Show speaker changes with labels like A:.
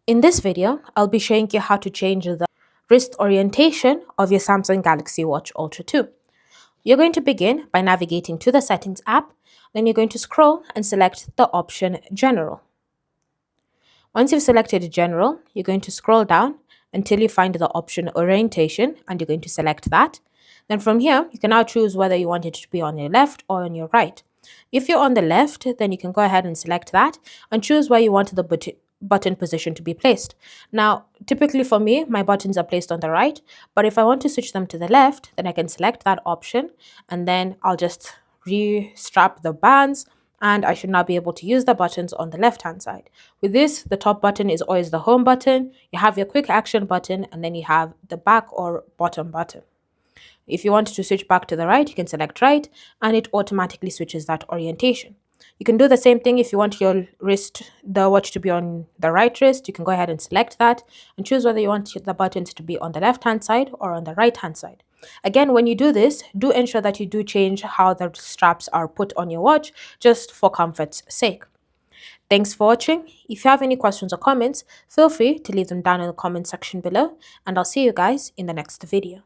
A: In this video, I'll be showing you how to change the wrist orientation of your Samsung Galaxy Watch Ultra 2. You're going to begin by navigating to the Settings app, then you're going to scroll and select the option General. Once you've selected General, you're going to scroll down until you find the option Orientation and you're going to select that. Then from here, you can now choose whether you want it to be on your left or on your right. If you're on the left, then you can go ahead and select that and choose where you want the button position to be placed. Now, typically for me, my buttons are placed on the right, but if I want to switch them to the left, then I can select that option and then I'll just re-strap the bands and I should now be able to use the buttons on the left hand side. With this, the top button is always the home button, you have your quick action button, and then you have the back or bottom button. If you want to switch back to the right, you can select right and it automatically switches that orientation. You can do the same thing if you want your the watch to be on the right wrist. You can go ahead and select that and choose whether you want the buttons to be on the left hand side or on the right hand side. Again, when you do this, do ensure that you do change how the straps are put on your watch just for comfort's sake. Thanks for watching. If you have any questions or comments, feel free to leave them down in the comment section below and I'll see you guys in the next video.